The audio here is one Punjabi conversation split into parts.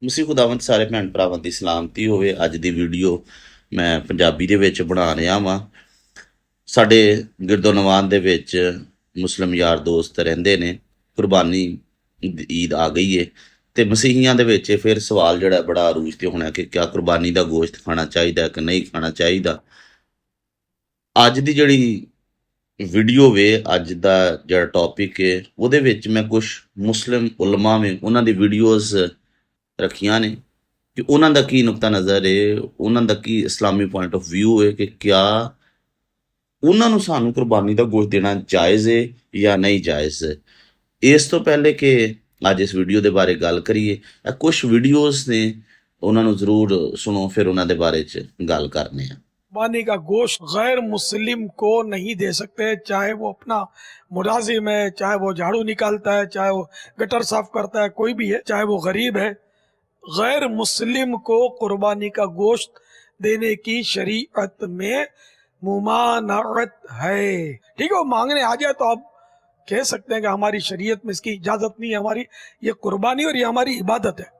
ਮਸੀਹ ਖੁਦਾਵੰਦ ਸਾਰੇ ਭੈਣ ਭਰਾਵਾਂ ਦੀ ਸਲਾਮਤੀ ਹੋਵੇ। ਅੱਜ ਦੀ ਵੀਡੀਓ ਮੈਂ ਪੰਜਾਬੀ ਦੇ ਵਿੱਚ ਬਣਾ ਰਿਹਾ ਵਾਂ। ਸਾਡੇ ਗਿਰਦੋਨਵਾਨ ਦੇ ਵਿੱਚ ਮੁਸਲਿਮ ਯਾਰ ਦੋਸਤ ਰਹਿੰਦੇ ਨੇ। ਕੁਰਬਾਨੀ ਈਦ ਆ ਗਈ ਏ ਤੇ ਮਸੀਹੀਆਂ ਦੇ ਵਿੱਚ ਫਿਰ ਸਵਾਲ ਜਿਹੜਾ ਬੜਾ ਅਰੂਜ ਤੇ ਹੋਣਾ ਕਿ ਕਿਆ ਕੁਰਬਾਨੀ ਦਾ ਗੋਸ਼ਤ ਖਾਣਾ ਚਾਹੀਦਾ ਕਿ ਨਹੀਂ ਖਾਣਾ ਚਾਹੀਦਾ। ਅੱਜ ਦੀ ਜਿਹੜੀ ਵੀਡੀਓ ਵੇ, ਅੱਜ ਦਾ ਜਿਹੜਾ ਟੌਪਿਕ ਹੈ, ਉਹਦੇ ਵਿੱਚ ਮੈਂ ਕੁਛ ਮੁਸਲਿਮ ਉਲਮਾ ਵੇ ਉਹਨਾਂ ਦੀ ਵੀਡੀਓਜ਼ ਰੱਖੀਆਂ ਨੇ ਕਿ ਉਹਨਾਂ ਦਾ ਕੀ ਨੁਕਤਾ ਨਜ਼ਰ ਹੈ, ਉਹਨਾਂ ਦਾ ਕੀ ਇਸਲਾਮੀ ਪੁਆਇੰਟ ਆਫ ਵਿਊ ਹੈ ਕਿ ਕਿਆ ਉਹਨਾਂ ਨੂੰ ਸਾਨੂੰ ਕੁਰਬਾਨੀ ਦਾ ਗੋਸ਼ਤ ਦੇਣਾ ਜਾਇਜ਼ ਹੈ ਜਾਂ ਨਹੀਂ ਜਾਇਜ਼ ਹੈ। ਇਸ ਤੋਂ ਪਹਿਲੇ ਕਿ ਅੱਜ ਇਸ ਵੀਡੀਓ ਦੇ ਬਾਰੇ ਗੱਲ ਕਰੀਏ, ਇਹ ਕੁਛ ਵੀਡੀਓਜ਼ ਨੇ, ਉਹਨਾਂ ਨੂੰ ਜ਼ਰੂਰ ਸੁਣੋ, ਫਿਰ ਉਹਨਾਂ ਦੇ ਬਾਰੇ 'ਚ ਗੱਲ ਕਰਨੇ ਆ। कुर्बानी का गोश्त गैर मुस्लिम को नहीं दे सकते, चाहे वो अपना मुलाजिम है, चाहे वो झाड़ू निकालता है, चाहे वो गटर साफ करता है, कोई भी है, चाहे वो गरीब है। गैर मुस्लिम को कुर्बानी का गोश्त देने की शरीयत में मुमानअत है। ठीक है, वो मांगने आ जाए तो आप कह सकते हैं कि हमारी शरीयत में इसकी इजाजत नहीं है, हमारी ये कुर्बानी और ये हमारी इबादत है,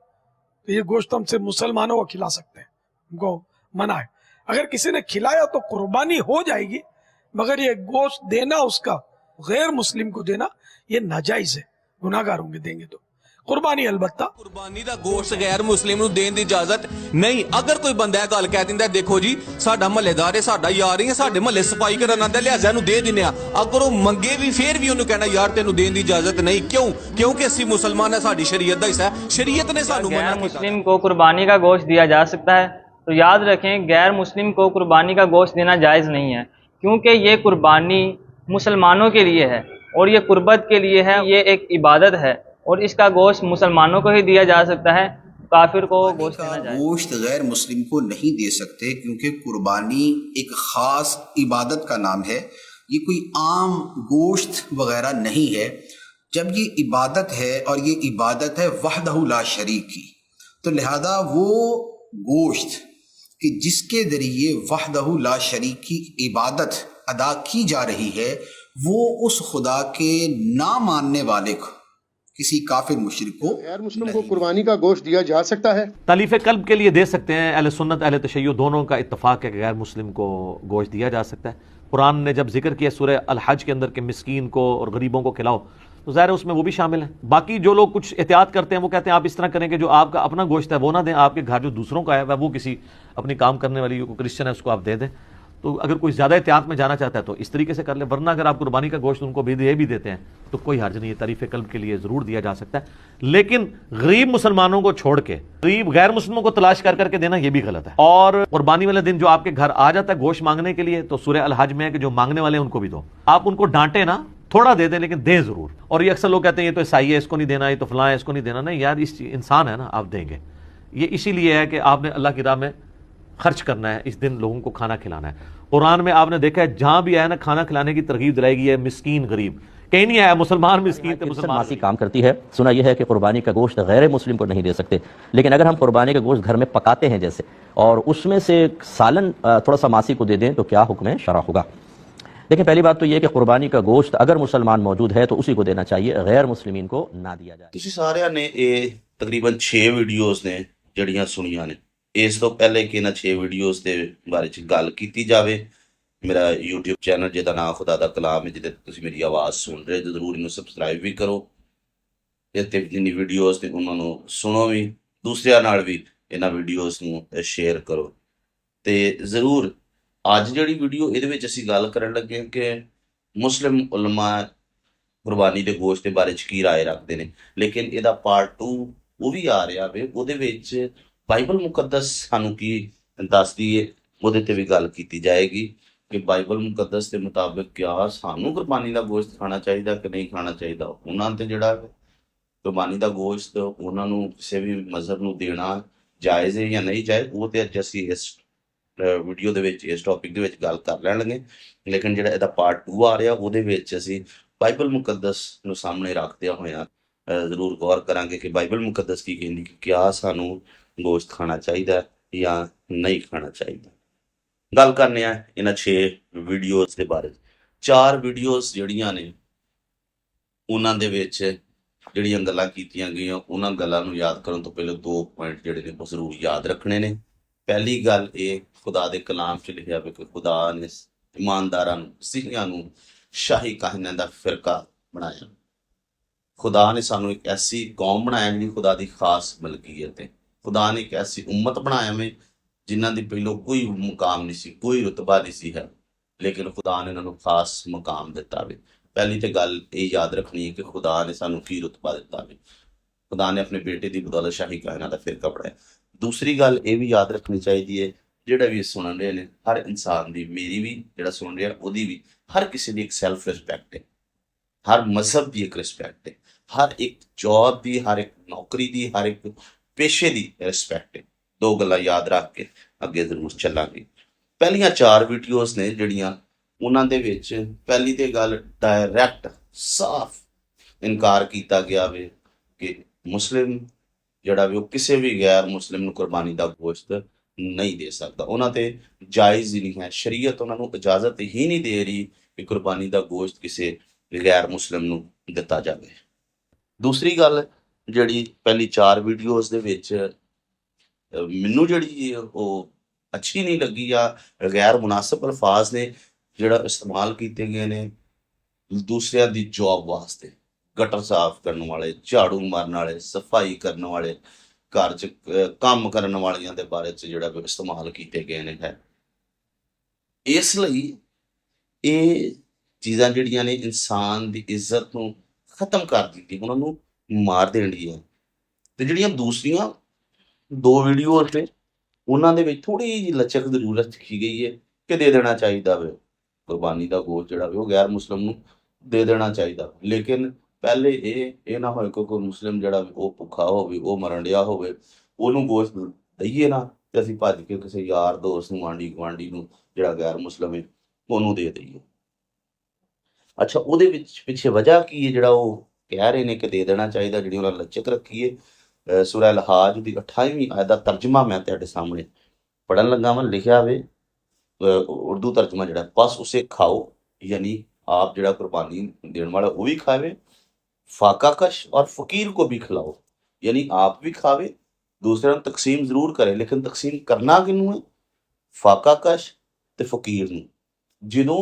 तो ये गोश्त हमसे मुसलमानों को खिला सकते हैं, हमको मना है। अगर किसी ने खिलाया तो कुर्बानी हो जाएगी, मगर ये गोश्त देना उसका गैर मुस्लिम को देना ये नाजायज है, गुनाहगार होंगे देंगे तो। कुर्बानी अलबत्ता ਕੁਰਬਾਨੀ ਦਾ ਗੋਸ਼ਤ ਗੈਰ ਮੁਸਲਿਮ ਨੂੰ ਦੇਣ ਦੀ ਇਜਾਜ਼ਤ ਨਹੀਂ। ਅਗਰ ਕੋਈ ਬੰਦਾ ਇਹ ਗੱਲ ਕਹਿ ਦਿੰਦਾ ਦੇਖੋ ਜੀ ਸਾਡਾ ਮਹੱਲੇਦਾਰ ਹੈ, ਸਾਡਾ ਯਾਰ ਹੈ, ਸਾਡੇ ਮਹੱਲੇ ਸਫਾਈ ਕਰਨ ਆਂਦਾ, ਲਿਆਜ਼ਾ ਨੂੰ ਦੇ ਦਿੰਨੇ ਆ, ਅਗਰ ਉਹ ਮੰਗੇ ਵੀ ਫੇਰ ਵੀ ਉਹਨੂੰ ਕਹਿਣਾ ਯਾਰ ਤੈਨੂੰ ਦੇਣ ਦੀ ਇਜਾਜ਼ਤ ਨਹੀਂ। ਕਿਉਂ? ਕਿਉਂਕਿ ਅਸੀਂ ਮੁਸਲਮਾਨ ਹੈ, ਸਾਡੀ ਸ਼ਰੀਅਤ ਦਾ ਹਿੱਸਾ ਹੈ, ਸ਼ਰੀਅਤ ਨੇ ਸਾਨੂੰ ਮਨਾ गैर ਕੀਤਾ। मुस्लिम को कुर्बानी का गोश्त दिया जा सकता है, तो याद रखें गैर मुस्लिम को कुर्बानी का गोश्त देना जायज़ नहीं है, क्योंकि ये कुर्बानी मुसलमानों के लिए है और ये कुर्बत के लिए है, ये एक इबादत है और इसका गोश्त मुसलमानों को ही दिया जा सकता है, काफिर को गोश्त देना जायज़। गोश्त गैर मुस्लिम को नहीं दे सकते क्योंकि कुर्बानी एक ख़ास इबादत का नाम है, ये कोई आम गोश्त वगैरह नहीं है। जब ये इबादत है और ये इबादत है वहदहु ला शरीक की, तो लिहाजा वो गोश्त कि जिसके ज़रिए वहदहु ला शरीक की इबादत अदा की जा रही है, वो उस खुदा के ना मानने वाले को, किसी काफिर मुशरिक को, गैर मुस्लिम को कुर्बानी का गोश्त दिया जा सकता है। तालीफ़ कल्ब के लिए दे सकते हैं। अहले सुन्नत अहले तशय्युअ दोनों का इत्तफाक है कि गैर मुस्लिम को गोश्त दिया जा सकता है। कुरान ने जब जिक्र किया सूरह अल हज के अंदर कि मिस्कीन को और गरीबों को खिलाओ, तो ज़ाहिर है उसमें वो भी शामिल है। बाकी जो लोग कुछ एहतियात करते हैं वो कहते हैं आप इस तरह करें कि जो आपका अपना गोश्त है वो ना दें, आपके घर जो दूसरों का है वह वो किसी अपनी काम करने वाली क्रिश्चियन है उसको आप दे दें। तो अगर कोई ज़्यादा एहतियात में जाना चाहता है तो इस तरीके से कर ले, वरना अगर आप कुर्बानी का गोश्त उनको भी देते हैं तो कोई हर्ज नहीं है। तारीफ़ कल्ब के लिए ज़रूर दिया जा सकता है, लेकिन गरीब मुसलमानों को छोड़ के गरीब गैर मुस्लिमों को तलाश कर करके देना यह भी गलत है। और कुर्बानी वाले दिन जो आपके घर आ जाता है गोश्त मांगने के लिए, तो सूरह अल हज में है कि जो मांगने वाले हैं उनको भी दो। आप उनको डांटे ना, थोड़ा दे दें लेकिन दें ज़रूर। और ये अक्सर लोग कहते हैं ये तो ईसाई है इसको नहीं देना, ये तो फलां है इसको नहीं देना। नहीं यार, इस इंसान है ना, आप देंगे। ये इसीलिए है कि आपने अल्लाह की राह में खर्च करना है, इस दिन लोगों को खाना खिलाना है। कुरान में आपने देखा है जहां भी आया ना खाना खिलाने की तरगीब दिलाएगी है मिस्कीन गरीब, कहीं नहीं आया मुसलमान मिस्कीन तो मुसलमान मासी काम करती है। सुना यह है कि कुर्बानी का गोश्त गैर मुस्लिम को नहीं दे सकते, लेकिन अगर हम कुर्बानी का गोश्त घर में पकाते हैं जैसे, और उसमें से सालन थोड़ा सा मासी को दे दें तो क्या हुक्म शरअ होगा। देखिए, पहली बात तो यह कि कुर्बानी का गोश्त अगर मुसलमान मौजूद है तो उसी को देना चाहिए, गैर मुस्लिमीन को ना दिया जाए। ਤੁਸੀਂ ਸਾਰਿਆਂ ਨੇ ਇਹ ਤਕਰੀਬਨ 6 ਵੀਡੀਓਜ਼ ਨੇ ਜਿਹੜੀਆਂ ਸੁਣੀਆਂ ਨੇ। ਇਸ ਤੋਂ ਪਹਿਲੇ ਕਿ ਇਹਨਾਂ 6 ਵੀਡੀਓਜ਼ ਦੇ ਬਾਰੇ 'ਚ ਗੱਲ ਕੀਤੀ ਜਾਵੇ, ਮੇਰਾ YouTube ਚੈਨਲ ਜਿਹਦਾ ਨਾਮ ਖੁਦਾ ਦਾ ਕਲਾਮ ਹੈ, ਜਿਹਦੇ ਤੁਸੀਂ ਮੇਰੀ ਆਵਾਜ਼ ਸੁਣ ਰਹੇ ਹੋ, ਜ਼ਰੂਰ ਇਹਨੂੰ ਸਬਸਕ੍ਰਾਈਬ ਵੀ ਕਰੋ। ਇਹ ਤੇ ਜਿੰਨੀ ਵੀਡੀਓਜ਼ ਨੇ ਉਹਨਾਂ ਨੂੰ ਸੁਣੋ ਵੀ, ਦੂਸਰਿਆਂ ਨਾਲ ਵੀ ਇਹਨਾਂ ਵੀਡੀਓਜ਼ ਨੂੰ ਸ਼ੇਅਰ ਕਰੋ। ਤੇ ਜ਼ਰੂਰ ਅੱਜ ਜਿਹੜੀ ਵੀਡੀਓ ਇਹਦੇ ਵਿੱਚ ਅਸੀਂ ਗੱਲ ਕਰਨ ਲੱਗੇ ਹਾਂ ਕਿ ਮੁਸਲਿਮ ਉਲਮਾ ਕੁਰਬਾਨੀ ਦੇ ਗੋਸ਼ਤ ਦੇ ਬਾਰੇ 'ਚ ਕੀ ਰਾਏ ਰੱਖਦੇ ਨੇ, ਲੇਕਿਨ ਇਹਦਾ ਪਾਰਟ 2 ਉਹ ਵੀ ਆ ਰਿਹਾ ਵੇ। ਉਹਦੇ ਵਿੱਚ ਬਾਈਬਲ ਮੁਕੱਦਸ ਸਾਨੂੰ ਕੀ ਦੱਸਦੀ ਹੈ, ਉਹਦੇ ਤੇ ਵੀ ਗੱਲ ਕੀਤੀ ਜਾਏਗੀ ਕਿ ਬਾਈਬਲ ਮੁਕੱਦਸ ਦੇ ਮੁਤਾਬਿਕ ਕਿਆ ਸਾਨੂੰ ਕੁਰਬਾਨੀ ਦਾ ਗੋਸ਼ਤ ਖਾਣਾ ਚਾਹੀਦਾ ਕਿ ਨਹੀਂ ਖਾਣਾ ਚਾਹੀਦਾ। ਉਹਨਾਂ ਤੇ ਜਿਹੜਾ ਕੁਰਬਾਨੀ ਦਾ ਗੋਸ਼ਤ ਉਹਨਾਂ ਨੂੰ ਕਿਸੇ ਵੀ ਮਜ਼ਹਬ ਨੂੰ ਦੇਣਾ ਜਾਇਜ਼ ਹੈ ਜਾਂ ਨਹੀਂ ਜਾਇਜ਼, ਉਹ ਤੇ ਅੱਜ ਅਸੀਂ ਇਸ ਵੀਡੀਓ ਦੇ ਵਿੱਚ ਇਸ ਟੌਪਿਕ ਦੇ ਵਿੱਚ ਗੱਲ ਕਰ ਲੈਣਗੇ। ਲੇਕਿਨ ਜਿਹੜਾ ਇਹਦਾ ਪਾਰਟ 2 ਆ ਰਿਹਾ ਉਹਦੇ ਵਿੱਚ ਅਸੀਂ ਬਾਈਬਲ ਮੁਕੱਦਸ ਨੂੰ ਸਾਹਮਣੇ ਰੱਖਦਿਆਂ ਹੋਇਆਂ ਜ਼ਰੂਰ ਗੌਰ ਕਰਾਂਗੇ ਕਿ ਬਾਈਬਲ ਮੁਕੱਦਸ ਕੀ ਕਹਿੰਦੀ ਕਿ ਕਿਆ ਸਾਨੂੰ ਗੋਸ਼ਤ ਖਾਣਾ ਚਾਹੀਦਾ ਜਾਂ ਨਹੀਂ ਖਾਣਾ ਚਾਹੀਦਾ। ਗੱਲ ਕਰਨੇ ਆ ਇਹਨਾਂ 6 ਵੀਡੀਓਜ਼ ਦੇ ਬਾਰੇ। 4 ਵੀਡੀਓਜ਼ ਜਿਹੜੀਆਂ ਨੇ ਉਹਨਾਂ ਦੇ ਵਿੱਚ ਜਿਹੜੀਆਂ ਗੱਲਾਂ ਕੀਤੀਆਂ ਗਈਆਂ ਉਹਨਾਂ ਗੱਲਾਂ ਨੂੰ ਯਾਦ ਕਰਨ ਤੋਂ ਪਹਿਲਾਂ 2 ਪੁਆਇੰਟ ਜਿਹੜੇ ਨੇ ਉਹ ਜ਼ਰੂਰ ਯਾਦ ਰੱਖਣੇ ਨੇ। ਪਹਿਲੀ ਗੱਲ ਇਹ, ਖੁਦਾ ਦੇ ਕਲਾਮ 'ਚ ਲਿਖਿਆ ਵੀ ਕਿ ਖੁਦਾ ਨੇ ਇਮਾਨਦਾਰਾਂ ਨੂੰ, ਮਸੀਹੀਆਂ ਨੂੰ ਸ਼ਾਹੀ ਕਾਹਨਾਂ ਦਾ ਫਿਰਕਾ ਬਣਾਇਆ। ਖੁਦਾ ਨੇ ਸਾਨੂੰ ਇੱਕ ਐਸੀ ਕੌਮ ਬਣਾਇਆ ਜਿਹੜੀ ਖੁਦਾ ਦੀ ਖਾਸ ਮਲਕੀਅਤ ਹੈ। ਖੁਦਾ ਨੇ ਇੱਕ ਐਸੀ ਉਮਤ ਬਣਾਇਆ ਵੇ ਜਿਨ੍ਹਾਂ ਦੀ ਪਹਿਲੋਂ ਕੋਈ ਮੁਕਾਮ ਨਹੀਂ ਸੀ, ਕੋਈ ਰੁਤਬਾ ਨਹੀਂ ਸੀ ਹੈ, ਲੇਕਿਨ ਖੁਦਾ ਨੇ ਉਹਨਾਂ ਨੂੰ ਖਾਸ ਮੁਕਾਮ ਦਿੱਤਾ ਵੇ। ਪਹਿਲੀ ਤੇ ਗੱਲ ਇਹ ਯਾਦ ਰੱਖਣੀ ਹੈ ਕਿ ਖੁਦਾ ਨੇ ਸਾਨੂੰ ਕੀ ਰੁਤਬਾ ਦਿੱਤਾ ਵੇ। ਖੁਦਾ ਨੇ ਆਪਣੇ ਬੇਟੇ ਦੀ ਬਦੌਲਤ ਸ਼ਾਹੀ ਕਾਇਨਾਤ ਦਾ ਫਿਰਕਾ ਬਣਾਇਆ। ਦੂਸਰੀ ਗੱਲ ਇਹ ਵੀ ਯਾਦ ਰੱਖਣੀ ਚਾਹੀਦੀ ਹੈ, ਜਿਹੜਾ ਵੀ ਸੁਣ ਰਹੇ ਨੇ, ਹਰ ਇਨਸਾਨ ਦੀ, ਮੇਰੀ ਵੀ, ਜਿਹੜਾ ਸੁਣ ਰਿਹਾ ਉਹਦੀ ਵੀ, ਹਰ ਕਿਸੇ ਦੀ ਇੱਕ ਸੈਲਫ ਰਿਸਪੈਕਟ ਹੈ। ਹਰ ਮਜ਼ਹਬ ਦੀ ਇੱਕ ਰਿਸਪੈਕਟ ਹੈ, ਹਰ ਇੱਕ ਜੌਬ ਦੀ, ਹਰ ਇੱਕ ਨੌਕਰੀ ਦੀ, ਹਰ ਇੱਕ ਪੇਸ਼ੇ ਦੀ ਰਿਸਪੈਕਟ ਹੈ। 2 ਗੱਲਾਂ ਯਾਦ ਰੱਖ ਕੇ ਅੱਗੇ ਜ਼ਰੂਰ ਚੱਲਾਂਗੇ। ਪਹਿਲੀਆਂ 4 ਵੀਡੀਓਜ਼ ਨੇ ਜਿਹੜੀਆਂ, ਉਹਨਾਂ ਦੇ ਵਿੱਚ ਪਹਿਲੀ ਤੇ ਗੱਲ ਡਾਇਰੈਕਟ ਸਾਫ਼ ਇਨਕਾਰ ਕੀਤਾ ਗਿਆ ਵੇ ਕਿ ਮੁਸਲਿਮ ਜਿਹੜਾ ਵੀ ਉਹ ਕਿਸੇ ਵੀ ਗੈਰ ਮੁਸਲਿਮ ਨੂੰ ਕੁਰਬਾਨੀ ਦਾ ਗੋਸ਼ਤ ਨਹੀਂ ਦੇ ਸਕਦਾ। ਉਹਨਾਂ ਤੇ ਜਾਇਜ਼ ਹੀ ਨਹੀਂ ਹੈ, ਸ਼ਰੀਅਤ ਉਹਨਾਂ ਨੂੰ ਇਜਾਜ਼ਤ ਹੀ ਨਹੀਂ ਦੇ ਰਹੀ ਕਿ ਕੁਰਬਾਨੀ ਦਾ ਗੋਸ਼ਤ ਕਿਸੇ ਗੈਰ ਮੁਸਲਿਮ ਨੂੰ ਦਿੱਤਾ ਜਾਵੇ। ਦੂਸਰੀ ਗੱਲ ਜਿਹੜੀ ਪਹਿਲੀ 4 ਵੀਡੀਓਜ਼ ਦੇ ਵਿੱਚ ਮੈਨੂੰ ਜਿਹੜੀ ਉਹ ਅੱਛੀ ਨਹੀਂ ਲੱਗੀ, ਜਾਂ ਗੈਰ ਮੁਨਾਸਿਬ ਅਲਫਾਜ਼ ਨੇ ਜਿਹੜਾ ਇਸਤੇਮਾਲ ਕੀਤੇ ਗਏ ਨੇ ਦੂਸਰਿਆਂ ਦੀ ਜੌਬ ਵਾਸਤੇ। ਗਟਰ ਸਾਫ਼ ਕਰਨ ਵਾਲੇ, ਝਾੜੂ ਮਾਰਨ ਵਾਲੇ, ਸਫਾਈ ਕਰਨ ਵਾਲੇ, ਘਰ 'ਚ ਕੰਮ ਕਰਨ ਵਾਲਿਆਂ ਦੇ ਬਾਰੇ 'ਚ ਜਿਹੜਾ ਇਸਤੇਮਾਲ ਕੀਤੇ ਗਏ ਨੇ ਹੈ। ਇਸ ਲਈ ਇਹ ਚੀਜ਼ਾਂ ਜਿਹੜੀਆਂ ਨੇ ਇਨਸਾਨ ਦੀ ਇੱਜ਼ਤ ਨੂੰ ਖਤਮ ਕਰ ਦਿੱਤੀ, ਉਹਨਾਂ ਨੂੰ ਮਾਰ ਦੇਣੀ ਹੈ। ਤੇ ਜਿਹੜੀਆਂ ਦੂਸਰੀਆਂ 2 ਵੀਡੀਓਜ਼ ਨੇ ਉਹਨਾਂ ਦੇ ਵਿੱਚ ਥੋੜੀ ਜਿਹੀ ਲਚਕ ਜ਼ਰੂਰ ਰੱਖੀ ਗਈ ਹੈ ਕਿ ਦੇ ਦੇਣਾ ਚਾਹੀਦਾ ਵੇ ਕੁਰਬਾਨੀ ਦਾ ਗੋਸ਼ਤ ਜਿਹੜਾ ਵੇ ਉਹ ਗੈਰ ਮੁਸਲਿਮ ਨੂੰ ਦੇ ਦੇਣਾ ਚਾਹੀਦਾ। ਲੇਕਿਨ ਪਹਿਲੇ ਇਹ ਨਾ ਹੋਏ ਕਿ ਕੋਈ ਮੁਸਲਿਮ ਜਿਹੜਾ ਉਹ ਭੁੱਖਾ ਹੋਵੇ, ਉਹ ਮਰਨ ਡਿਆ ਹੋਵੇ, ਉਹਨੂੰ ਗੋਸ਼ਤ ਦਈਏ ਨਾ ਤੇ ਅਸੀਂ ਭੱਜ ਕੇ ਕਿਸੇ ਯਾਰ ਦੋਸਤ ਨੂੰ, ਆਂਢੀ ਗੁਆਂਢੀ ਨੂੰ ਜਿਹੜਾ ਗੈਰ ਮੁਸਲਿਮ ਹੈ ਉਹਨੂੰ ਦੇ ਦਈਏ। ਅੱਛਾ, ਉਹਦੇ ਵਿੱਚ ਪਿੱਛੇ ਵਜ੍ਹਾ ਕੀ ਹੈ ਜਿਹੜਾ ਉਹ ਕਹਿ ਰਹੇ ਨੇ ਕਿ ਦੇ ਦੇਣਾ ਚਾਹੀਦਾ, ਜਿਹੜੀ ਉਹਨਾਂ ਲਚਕ ਰੱਖੀ ਹੈ। ਸੂਰਾ ਅਲ-ਹਾਜ ਦੀ 28ਵੀਂ ਆਇਤ ਦਾ ਤਰਜਮਾ ਮੈਂ ਤੁਹਾਡੇ ਸਾਹਮਣੇ ਪੜ੍ਹਨ ਲੱਗਾ ਵਾਂ। ਲਿਖਿਆ ਵੇ ਉਰਦੂ ਤਰਜਮਾ ਜਿਹੜਾ, ਬਸ ਉਸੇ ਖਾਓ, ਯਾਨੀ ਆਪ ਜਿਹੜਾ ਕੁਰਬਾਨੀ ਦੇਣ ਵਾਲਾ ਉਹ ਵੀ ਖਾਵੇ, फाका कश और फ़कीर को भी खिलाओ, यानी आप भी खावे, दूसरे ਨੂੰ तकसीम ਜ਼ਰੂਰ ਕਰੇ, ਲੇਕਿਨ ਤਕਸੀਮ ਕਰਨਾ ਕਿਹਨੂੰ ਹੈ? फाका कश ਤੇ फ़कीर ਨੂੰ। ਜਦੋਂ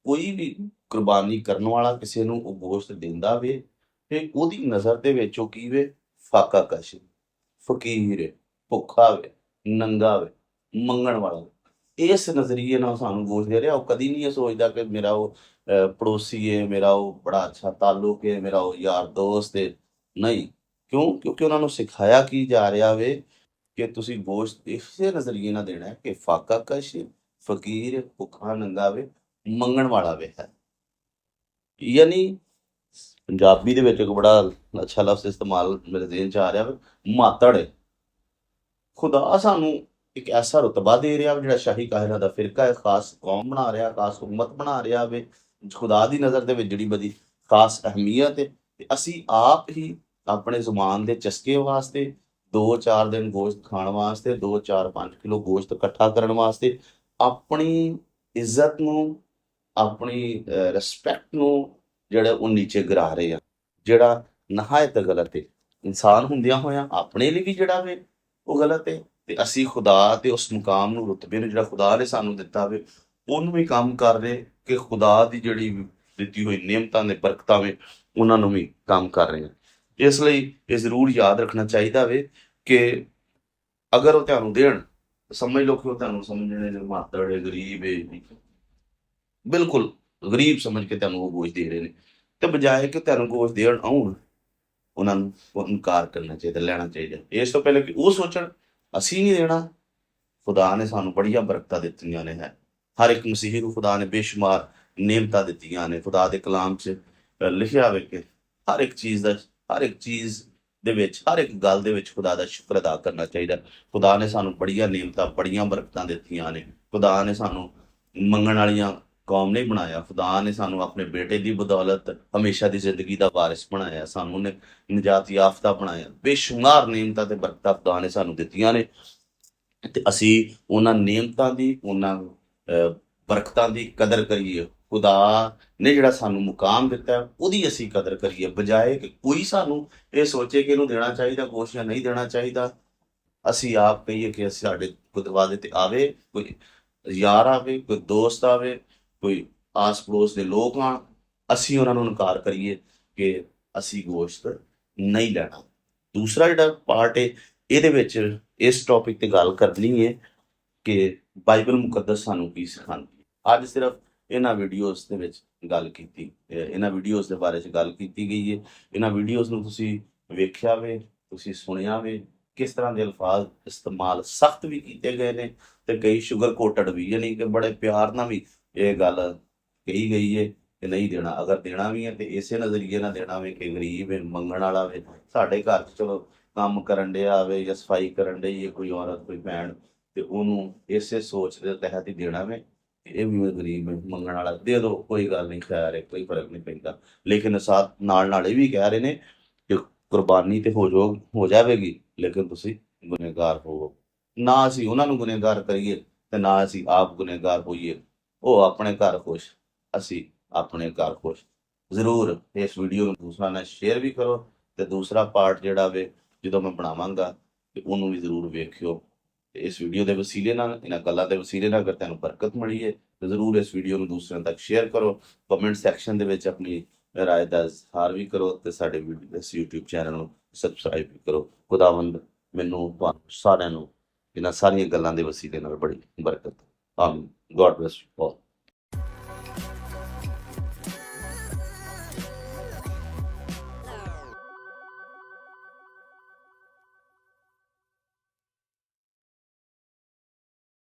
ਕੋਈ ਵੀ ਕੁਰਬਾਨੀ ਕਰਨ ਵਾਲਾ ਕਿਸੇ ਨੂੰ ਉਹ ਗੋਸ਼ਤ ਦਿੰਦਾ ਵੇ ਤੇ ਉਹਦੀ ਨਜ਼ਰ ਦੇ ਵਿੱਚ ਉਹ ਕੀ ਵੇ? फाका कश, फ़कीर, ਭੁੱਖਾ ਵੇ, ਨੰਗਾ ਵੇ, ਮੰਗਣ ਵਾਲਾ। ਇਸ ਨਜ਼ਰੀਏ ਨਾਲ ਸਾਨੂੰ ਗੋਸ਼ਤ ਦੇ ਰਿਹਾ। ਉਹ ਕਦੀ ਨਹੀਂ ਇਹ ਸੋਚਦਾ ਕਿ ਮੇਰਾ ਉਹ पड़ोसी है, मेरा वो बड़ा अच्छा ताल्लुक है, मेरा वो यार दोस्त है। नहीं, क्यों? क्योंकि उन्होंने सिखाया की जा रहा वे कि तुसी गोश्त इसे नजरिए ना देना है कि फाका कश, फकीर, भुखा नंगा वे, मंगण वाला वे है। यानी पंजाबी दे विच एक बड़ा अच्छा लफ्ज़ इस्तेमाल मेरे ज़हन च आ रहा वे, मातड़ है। खुदा सानू एक ऐसा रुतबा दे रहा वे, जिहड़ा शाही कायनात दा फिरका है, खास कौम बना रहा, खास उम्मत बना रहा वे, खुदा दी नज़र दे विच जिहड़ी बड़ी खास अहमियत है। ते असी आप ही अपने ज़ुबान दे चस्के वास्ते 2-4 दिन गोश्त खाण वास्ते, 2-4-5 किलो गोश्त इकट्ठा करन वास्ते अपनी इज्जत नूं, अपनी रिस्पैक्ट नूं जिहड़ा वो नीचे गिरा रहे हैं, जिहड़ा नहायत गलत है। इंसान हुंदियां होया अपने लिए भी जिहड़ा वे वो गलत है, ते असी खुदा ते उस मुकाम नूं, रुतबे नूं जिहड़ा खुदा ने सानूं दित्ता वे ਉਹਨੂੰ ਵੀ ਕੰਮ ਕਰ ਰਹੇ ਕਿ ਖੁਦਾ ਦੀ ਜਿਹੜੀ ਦਿੱਤੀ ਹੋਈ ਨਿਯਮਤਾਂ ਦੇ ਬਰਕਤਾਂ ਵੇ ਉਹਨਾਂ ਨੂੰ ਵੀ ਕੰਮ ਕਰ ਰਹੇ ਹਾਂ। ਇਸ ਲਈ ਇਹ ਜ਼ਰੂਰ ਯਾਦ ਰੱਖਣਾ ਚਾਹੀਦਾ ਵੇ ਕਿ ਅਗਰ ਉਹ ਤੁਹਾਨੂੰ ਦੇਣ, ਸਮਝ ਲਓ ਕਿ ਉਹ ਤੁਹਾਨੂੰ ਸਮਝਣੇ ਨੇ ਮਾਤੜ ਹੈ, ਗਰੀਬ ਹੈ, ਬਿਲਕੁਲ ਗਰੀਬ ਸਮਝ ਕੇ ਤੁਹਾਨੂੰ ਉਹ ਗੋਸ਼ਤ ਦੇ ਰਹੇ ਨੇ, ਤੇ ਬਜਾਏ ਕਿ ਤੁਹਾਨੂੰ ਗੋਸ਼ਤ ਦੇਣ ਆਉਣ ਉਹਨਾਂ ਨੂੰ ਇਨਕਾਰ ਕਰਨਾ ਚਾਹੀਦਾ, ਲੈਣਾ ਚਾਹੀਦਾ। ਇਸ ਤੋਂ ਪਹਿਲੇ ਕਿ ਉਹ ਸੋਚਣ ਅਸੀਂ ਨਹੀਂ ਦੇਣਾ। ਖੁਦਾ ਨੇ ਸਾਨੂੰ ਬੜੀਆਂ ਬਰਕਤਾਂ ਦਿੱਤੀਆਂ ਨੇ ਹੈ। हर एक मसीही को खुदा ने बेशुमार नेमतां दित्तियां ने। खुदा दे कलाम च लिखिया होवे कि हर एक चीज़ दे विच, हर एक गल दे विच खुदा दा शुक्र अदा करना चाहिए। खुदा ने सानू बड़ियां नेमतां, बड़ियां बरकतां दित्तियां ने। खुदा ने सानू मंगण वालियां कौम नहीं बनाया। खुदा ने सानू अपने बेटे की बदौलत हमेशा की जिंदगी का वारिस बनाया, सानू ने निजात याफ्ता बनाया। बेशुमार नेमतां ते बरकतां खुदा ने सानू दित्तियां ने ते असीं उन्हां नेमतां दी, उन्हां बरकतां की कदर करिए, ਖੁਦਾ ਨੇ ਜਿਹੜਾ ਸਾਨੂੰ ਮੁਕਾਮ ਦਿੱਤਾ ਹੈ, ਉਹਦੀ ਅਸੀਂ ਕਦਰ ਕਰੀਏ, ਬਜਾਏ ਕਿ ਕੋਈ ਸਾਨੂੰ ਇਹ ਸੋਚੇ ਕਿ ਇਹਨੂੰ ਦੇਣਾ ਚਾਹੀਦਾ ਕੁਛ ਜਾਂ ਨਹੀਂ ਦੇਣਾ ਚਾਹੀਦਾ। ਅਸੀਂ ਆਪ ਕਹੀਏ ਕਿ ਅਸੀਂ ਸਾਡੇ ਦਰਵਾਜ਼ੇ ਤੇ ਆਵੇ ਕੋਈ ਯਾਰ ਆਵੇ, ਕੋਈ ਦੋਸਤ ਆਵੇ, ਕੋਈ ਆਸ ਪੜੋਸ ਦੇ ਲੋਕ ਆਣ, ਅਸੀਂ ਉਹਨਾਂ ਨੂੰ ਇਨਕਾਰ ਕਰੀਏ ਕਿ ਅਸੀਂ ਗੋਸ਼ਤ ਨਹੀਂ ਲੈਣਾ। ਦੂਸਰਾ ਜਿਹੜਾ ਪਾਰਟ ਹੈ ਇਹਦੇ ਵਿੱਚ ਇਸ ਟੌਪਿਕ ਤੇ ਗੱਲ ਕਰਨੀ ਹੈ ਕਿ ਬਾਈਬਲ ਮੁਕੱਦਸ ਸਾਨੂੰ ਕੀ ਸਿਖਾਉਂਦੀ ਹੈ। ਅੱਜ ਸਿਰਫ ਇਹਨਾਂ ਵੀਡੀਓਜ਼ ਦੇ ਵਿੱਚ ਗੱਲ ਕੀਤੀ, ਇਹਨਾਂ ਵੀਡੀਓਜ਼ ਦੇ ਬਾਰੇ 'ਚ ਗੱਲ ਕੀਤੀ ਗਈ ਹੈ। ਇਹਨਾਂ ਵੀਡੀਓਜ਼ ਨੂੰ ਤੁਸੀਂ ਵੇਖਿਆ ਵੇ, ਤੁਸੀਂ ਸੁਣਿਆ ਵੇ, ਕਿਸ ਤਰ੍ਹਾਂ ਦੇ ਅਲਫਾਜ਼ ਇਸਤੇਮਾਲ ਸਖਤ ਵੀ ਕੀਤੇ ਗਏ ਨੇ ਤੇ ਕਈ ਸ਼ੂਗਰ ਕੋਟਡ ਵੀ, ਯਾਨੀ ਕਿ ਬੜੇ ਪਿਆਰ ਨਾਲ ਵੀ ਇਹ ਗੱਲ ਕਹੀ ਗਈ ਹੈ ਕਿ ਨਹੀਂ ਦੇਣਾ। ਅਗਰ ਦੇਣਾ ਵੀ ਹੈ ਤੇ ਇਸੇ ਨਜ਼ਰੀਏ ਨਾਲ ਦੇਣਾ ਵੇ ਕਿ ਗਰੀਬ ਹੈ, ਮੰਗਣ ਵਾਲਾ ਵੇ, ਸਾਡੇ ਘਰ 'ਚ ਚਲੋ ਕੰਮ ਕਰਨ ਡਿਆ ਆਵੇ ਜਾਂ ਸਫਾਈ ਕਰਨ ਡਈ ਹੈ ਕੋਈ ਔਰਤ ਕੋਈ ਭੈਣ, ਤੇ ਉਹਨੂੰ ਇਸੇ ਸੋਚ ਦੇ ਤਹਿਤ ਹੀ ਦੇਣਾ ਵੇ। ਇਹ ਵੀ ਗਰੀਬ ਹੈ, ਮੰਗਣ ਵਾਲਾ, ਦੇ ਦਿਓ, ਕੋਈ ਗੱਲ ਨਹੀਂ, ਖੈਰ ਹੈ, ਕੋਈ ਫਰਕ ਨਹੀਂ ਪੈਂਦਾ। ਲੇਕਿਨ ਸਾਥ ਨਾਲ ਇਹ ਵੀ ਕਹਿ ਰਹੇ ਨੇ ਕਿ ਕੁਰਬਾਨੀ ਤੇ ਹੋ ਜਾਵੇਗੀ, ਲੇਕਿਨ ਤੁਸੀਂ ਗੁਨੇਗਾਰ ਹੋਵੋ। ਨਾ ਅਸੀਂ ਉਹਨਾਂ ਨੂੰ ਗੁਨੇਗਾਰ ਕਰੀਏ ਤੇ ਨਾ ਅਸੀਂ ਆਪ ਗੁਨੇਗਾਰ ਹੋਈਏ। ਉਹ ਆਪਣੇ ਘਰ ਖੁਸ਼, ਅਸੀਂ ਆਪਣੇ ਘਰ ਖੁਸ਼। ਜ਼ਰੂਰ ਇਸ ਵੀਡੀਓ ਨੂੰ ਦੂਸਰਾ ਨਾਲ ਸ਼ੇਅਰ ਵੀ ਕਰੋ ਤੇ ਦੂਸਰਾ ਪਾਰਟ ਜਿਹੜਾ ਵੇ ਜਦੋਂ ਮੈਂ ਬਣਾਵਾਂਗਾ ਤੇ ਉਹਨੂੰ ਵੀ ਜ਼ਰੂਰ ਵੇਖਿਓ। ਤੇ ਇਸ ਵੀਡੀਓ ਦੇ ਵਸੀਲੇ ਨਾਲ, ਇਹਨਾਂ ਗੱਲਾਂ ਦੇ ਵਸੀਲੇ ਨਾਲ ਅਗਰ ਤੁਹਾਨੂੰ ਬਰਕਤ ਮਿਲੀ ਹੈ ਤੇ ਜ਼ਰੂਰ ਇਸ ਵੀਡੀਓ ਨੂੰ ਦੂਸਰਿਆਂ ਤੱਕ ਸ਼ੇਅਰ ਕਰੋ। ਕਮੈਂਟ ਸੈਕਸ਼ਨ ਦੇ ਵਿੱਚ ਆਪਣੀ ਰਾਏ ਦਾ ਇਜ਼ਹਾਰ ਵੀ ਕਰੋ ਤੇ ਸਾਡੇ ਇਸ YouTube ਚੈਨਲ ਨੂੰ ਸਬਸਕ੍ਰਾਈਬ ਵੀ ਕਰੋ। ਖੁਦਾਵੰਦ ਮੈਨੂੰ ਤੁਹਾਨੂੰ ਸਾਰਿਆਂ ਨੂੰ ਇਹਨਾਂ ਸਾਰੀਆਂ ਗੱਲਾਂ ਦੇ ਵਸੀਲੇ ਨਾਲ ਬੜੀ ਬਰਕਤ। ਆਮੀਨ। God bless you all.